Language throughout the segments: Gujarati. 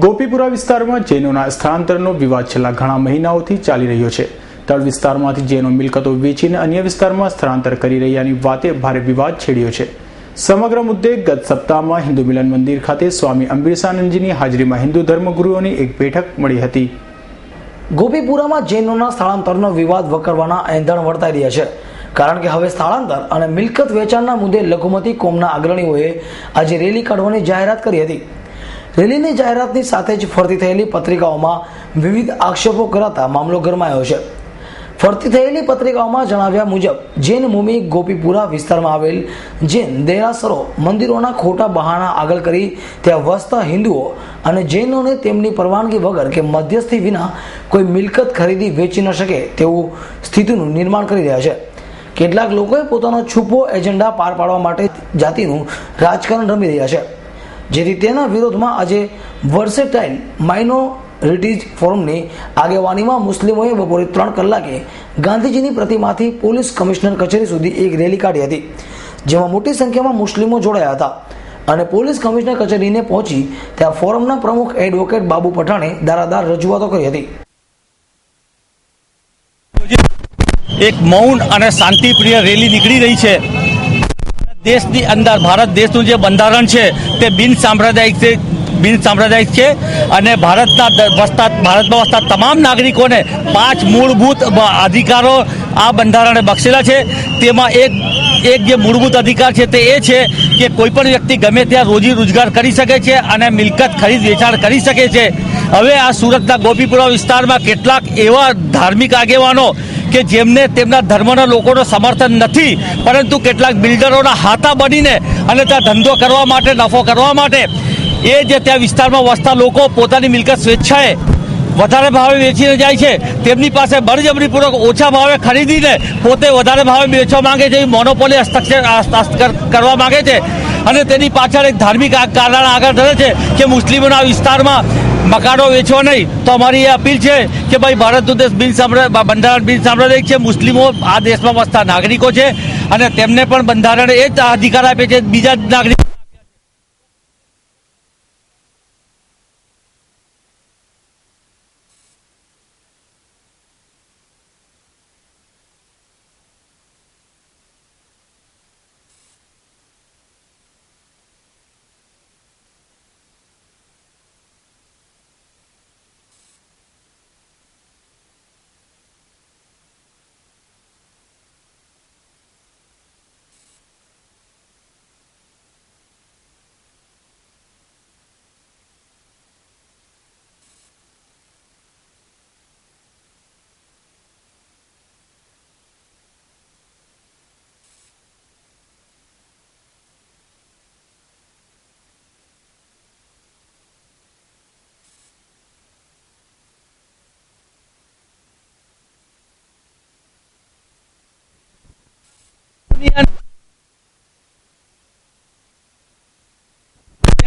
ગોપીપુરા વિસ્તારમાં જૈનોના સ્થળાંતરનો વિવાદ છેલ્લા ઘણા મહિનાઓથી ચાલી રહ્યો છે। તળ વિસ્તારમાંથી જૈનો મિલકતો વેચીને અન્ય વિસ્તારમાં સ્થળાંતર કરી રહ્યાની વાતે ભારે વિવાદ છેડ્યો છે। સમગ્ર મુદ્દે ગત સપ્તાહમાં હિન્દુ મિલન મંદિર ખાતે સ્વામી અંબરીશાનંદજીની હાજરીમાં હિન્દુ ધર્મગુરુઓની એક બેઠક મળી હતી। ગોપીપુરામાં જૈનોના સ્થળાંતરનો વિવાદ વકરવાના એંધાણ વર્તાઈ રહ્યા છે, કારણ કે હવે સ્થળાંતર અને મિલકત વેચાણના મુદ્દે લઘુમતી કોમના અગ્રણીઓએ આજે રેલી કાઢવાની જાહેરાત કરી હતી। રેલીની જાહેરાતની સાથે જ ફરતી થયેલી પત્રિકાઓમાં વિવિધ આક્ષેપો કરાતા મામલો ગરમાયો છે। ફરતી થયેલી પત્રિકાઓમાં જણાવ્યા મુજબ જૈન ભૂમિ ગોપીપુરા વિસ્તારમાં આવેલ જૈન દેરાસરો મંદિરોના ખોટા બહાના આગળ કરી ત્યાં વસતા હિન્દુઓ અને જૈનોને તેમની પરવાનગી વગર કે મધ્યસ્થી વિના કોઈ મિલકત ખરીદી વેચી ન શકે તેવું સ્થિતિનું નિર્માણ કરી રહ્યા છે। કેટલાક લોકોએ પોતાનો છુપો એજન્ડા પાર પાડવા માટે જાતિનું રાજકારણ રમી રહ્યા છે, જેથી તેના વિરોધમાં આજે વર્સેટાઇલ માઇનોરિટીઝ ફોરમની આગેવાનીમાં મુસ્લિમોએ બપોરે 3 કલાકે ગાંધીજીની પ્રતિમાથી પોલીસ કમિશનર કચેરી સુધી એક રેલી કાઢી હતી, જેમાં મોટી સંખ્યામાં મુસ્લિમો જોડાયા હતા અને પોલીસ કમિશનર કચેરીને પહોંચી ત્યાં ફોરમના પ્રમુખ એડવોકેટ બાબુ પઠાણે દારાદાર રજૂઆતો કરી હતી। એક મૌન અને શાંતિપ્રિય રેલી નીકળી રહી છે। દેશની અંદર ભારત દેશનું જે બંધારણ છે તે બિન સાંપ્રદાયિક છે અને ભારતમાં વસતા તમામ નાગરિકોને 5 મૂળભૂત અધિકારો આ બંધારણે બક્ષેલા છે। તેમાં એક જે મૂળભૂત અધિકાર છે તે એ છે કે કોઈ પણ વ્યક્તિ ગમે ત્યાં રોજી રોજગાર કરી શકે છે અને મિલકત ખરીદ વેચાણ કરી શકે છે। હવે આ સુરતના ગોપીપુરા વિસ્તારમાં કેટલાક એવા ધાર્મિક આગેવાનો કે જેમને તેમના ધર્મના લોકોનો સમર્થન નથી, પરંતુ કેટલાક બિલ્ડરોના હાથા બનીને અને ત્યાં ધંધો કરવા માટે, નફો કરવા માટે એ જે ત્યાં વિસ્તારમાં વસતા લોકો પોતાની મિલકત સ્વેચ્છાએ વધારે ભાવે વેચીને જાય છે, તેમની પાસે બળજબરીપૂર્વક ઓછા ભાવે ખરીદીને પોતે વધારે ભાવે વેચવા માંગે છે, મોનોપોલી હસ્તક્ષેપ કરવા માંગે છે અને તેની પાછળ એક ધાર્મિક કારણ આગળ ધરે છે કે મુસ્લિમોના વિસ્તારમાં મકાનો વેચવા નહીં। તો અમારી એ અપીલ છે કે ભાઈ ભારતનો દેશ બંધારણ બિન સાંપ્રદાયિક છે, મુસ્લિમો આ દેશમાં વસતા નાગરિકો છે અને તેમને પણ બંધારણ એ જ અધિકાર આપે છે બીજા નાગરિકો।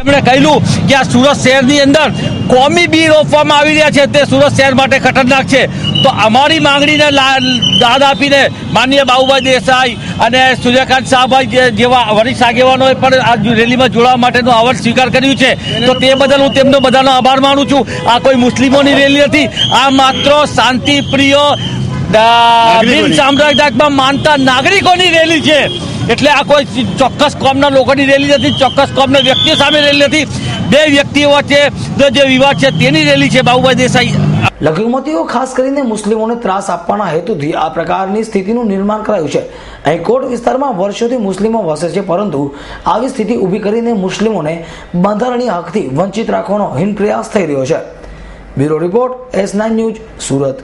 તેમણે કહ્યું કે આ સુરત શહેરની અંદર કોમી બી રોપવામાં આવી રહ્યા છે, તે સુરત શહેર માટે ખતરનાક છે। તો અમારી માંગણીને દાદ આપીને માનનીય બાબુભાઈ દેસાઈ અને સૂર્યકાંત શાહભાઈ જેવા વરિષ્ઠ આગેવાનોએ પણ આ રેલીમાં જોડાવા માટેનો આહવાન સ્વીકાર કર્યું છે। તો તે બદલ હું તેમનો બધાનો આભાર માનું છું। આ કોઈ મુસ્લિમોની રેલી નથી, આ માત્ર શાંતિપ્રિય બિન સાંપ્રદાયિકમાં માનતા નાગરિકોની રેલી છે। એટલે આ કોઈ ચોક્કસ કોમના લોકોની રેલી નથી, ચોક્કસ કોમના વ્યક્તિઓ સામે રેલી નથી, બે વ્યક્તિઓ વચ્ચે જે વિવાદ છે તેની રેલી છે। બાબુભાઈ દેસાઈ લઘુમતીઓ ખાસ કરીને મુસ્લિમોને ત્રાસ આપવાના હેતુથી આ પ્રકારની સ્થિતિનું નિર્માણ કરાયું છે। અહીં કોટ વિસ્તારમાં વર્ષોથી મુસ્લિમો વસે છે, પરંતુ આવી સ્થિતિ ઊભી કરીને મુસ્લિમોને બંધારણીય હકથી વંચિત રાખવાનો હીન પ્રયાસ થઈ રહ્યો છે। Bureau report S9 news, Surat.